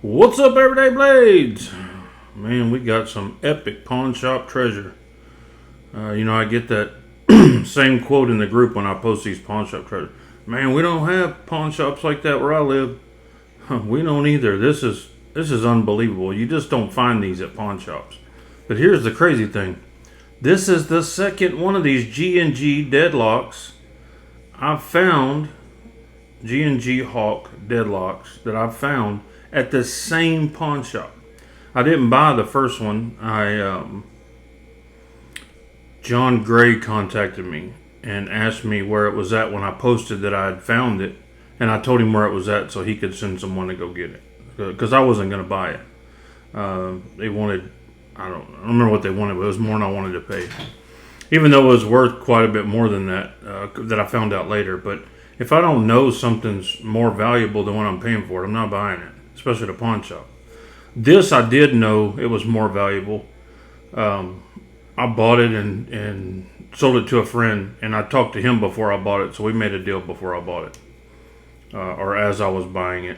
What's up, Everyday Blades? Man, we got some epic pawn shop treasure. I get that same quote in the group when I post these pawn shop treasure. Man, we don't have pawn shops like that where I live. We don't either. This is unbelievable. You just don't find these at pawn shops. But here's the crazy thing. This is the second one of these G&G Deadlocks I've found. G&G Hawk Deadlocks that I've found at the same pawn shop. I didn't buy the first one. John Gray contacted me and asked me where it was at when I posted that I had found it, and I told him where it was at so he could send someone to go get it, because I wasn't going to buy it. They wanted, I don't remember what they wanted, but it was more than I wanted to pay, even though it was worth quite a bit more than that I found out later. But if I don't know something's more valuable than what I'm paying for it, I'm not buying it, especially at a pawn shop. This I did know it was more valuable. I bought it and sold it to a friend, and I talked to him before I bought it, so we made a deal before I bought it, or as I was buying it.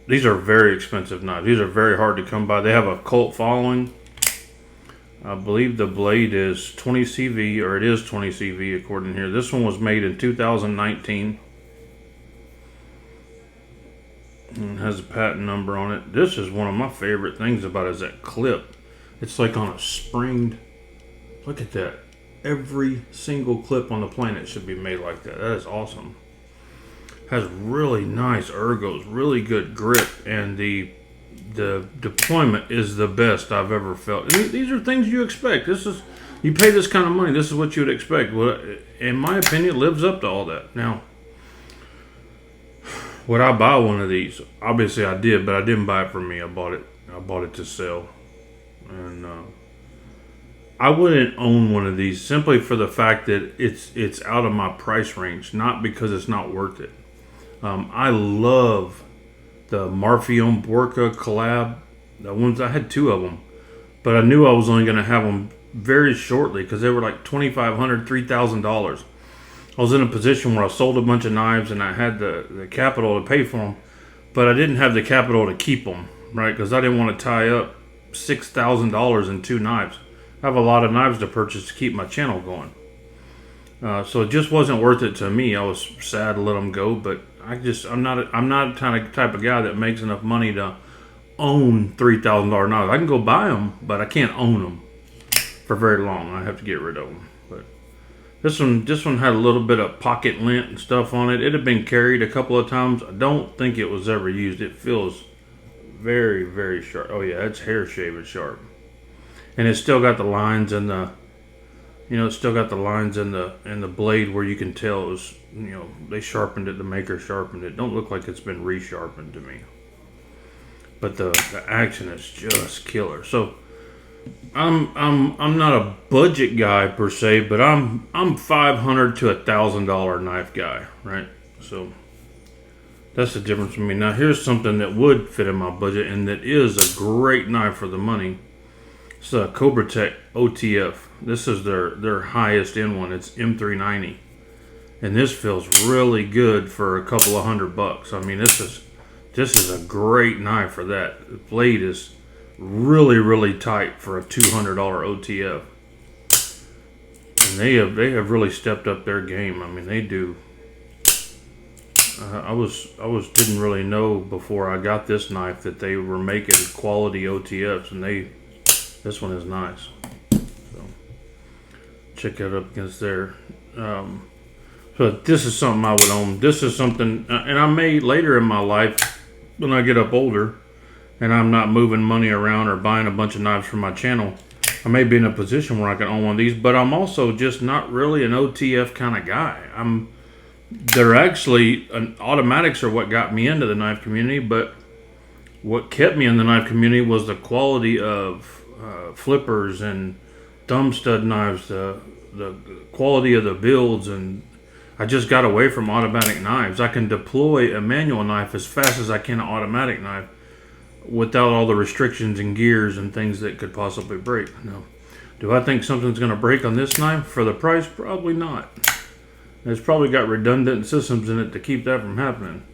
These are very expensive knives. These are very hard to come by. They have a cult following. I believe the blade is 20 CV, or it is 20 CV according here. This one was made in 2019. And has a patent number on it. This is one of my favorite things about it, is that clip. It's like on a springed. Look at that. Every single clip on the planet should be made like that. That is awesome. Has really nice ergos, really good grip, and the deployment is the best I've ever felt. These are things you expect. You pay this kind of money, this is what you would expect. Well, in my opinion, it lives up to all that. Now, would I buy one of these? Obviously I did, but I didn't buy it for me. I bought it to sell. And I wouldn't own one of these simply for the fact that it's out of my price range, not because it's not worth it. I love the Marfion Borka collab. The ones, I had two of them, but I knew I was only going to have them very shortly because they were like $2,500, $3,000. I was in a position where I sold a bunch of knives and I had the capital to pay for them, but I didn't have the capital to keep them, right? Because I didn't want to tie up $6,000 in two knives. I have a lot of knives to purchase to keep my channel going. So it just wasn't worth it to me. I was sad to let them go, but I'm not the type of guy that makes enough money to own $3,000 knives. I can go buy them, but I can't own them for very long. I have to get rid of them. But this one had a little bit of pocket lint and stuff on it. It had been carried a couple of times. I don't think it was ever used. It feels very, very sharp. Oh yeah, it's hair shaved sharp, and it's still got the lines in the. It's still got the lines in the blade where you can tell it was, they sharpened it. The maker sharpened it. Don't look like it's been resharpened to me. But the action is just killer. So I'm not a budget guy per se, but I'm $500 to $1,000 knife guy, right? So that's the difference for me. Now here's something that would fit in my budget and that is a great knife for the money. It's a Cobra Tech OTF. This is their highest end one. It's M390, and this feels really good for a couple of $100. I mean, this is a great knife for that. The blade is really, really tight for a $200 OTF, and they have really stepped up their game. I mean, they do. I didn't really know before I got this knife that they were making quality OTFs, and this one is nice. So check that up against there. So this is something I would own. This is something, and I may later in my life, when I get up older, and I'm not moving money around or buying a bunch of knives for my channel, I may be in a position where I can own one of these. But I'm also just not really an OTF kind of guy. They're actually, automatics are what got me into the knife community, but what kept me in the knife community was the quality of flippers and thumb stud knives, the quality of the builds, and I just got away from automatic knives. I can deploy a manual knife as fast as I can an automatic knife without all the restrictions and gears and things that could possibly break. Now, do I think something's going to break on this knife for the price? Probably not. It's probably got redundant systems in it to keep that from happening.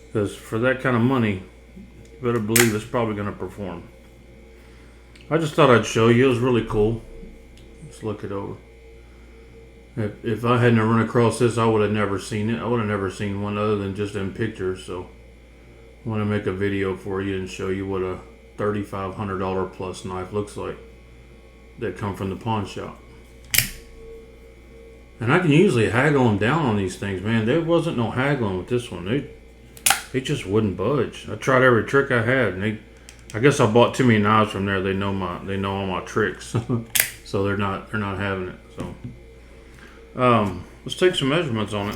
Because for that kind of money, you better believe it's probably going to perform. I just thought I'd show you. It was really cool. Let's look it over. If I hadn't run across this, I would have never seen it. I would have never seen one other than just in pictures. So I want to make a video for you and show you what a $3,500 plus knife looks like that come from the pawn shop. And I can usually haggle them down on these things, man. There wasn't no haggling with this one. They just wouldn't budge. I tried every trick I had, and I guess I bought too many knives from there. They know all my tricks, so they're not having it. So let's take some measurements on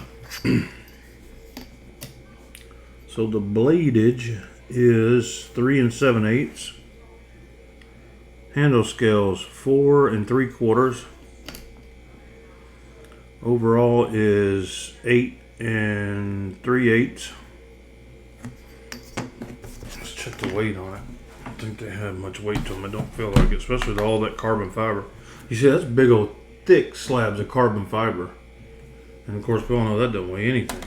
it. So the bladage is 3 7/8. Handle scales 4 3/4. Overall is 8 3/8. Let's check the weight on it. I don't think they have much weight to them. I don't feel like it, especially with all that carbon fiber. You see, that's big old thick slabs of carbon fiber. And of course, we all know that doesn't weigh anything.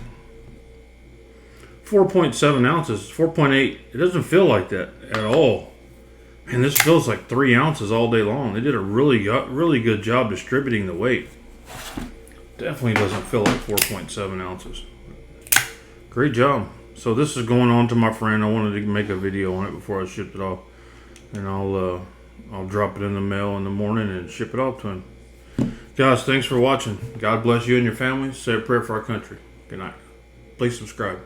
4.7 ounces, 4.8. It doesn't feel like that at all. Man, this feels like 3 ounces all day long. They did a really good job distributing the weight. Definitely doesn't feel like 4.7 ounces. Great job. So this is going on to my friend. I wanted to make a video on it before I shipped it off. And I'll drop it in the mail in the morning and ship it off to him. Guys, thanks for watching. God bless you and your family. Say a prayer for our country. Good night. Please subscribe.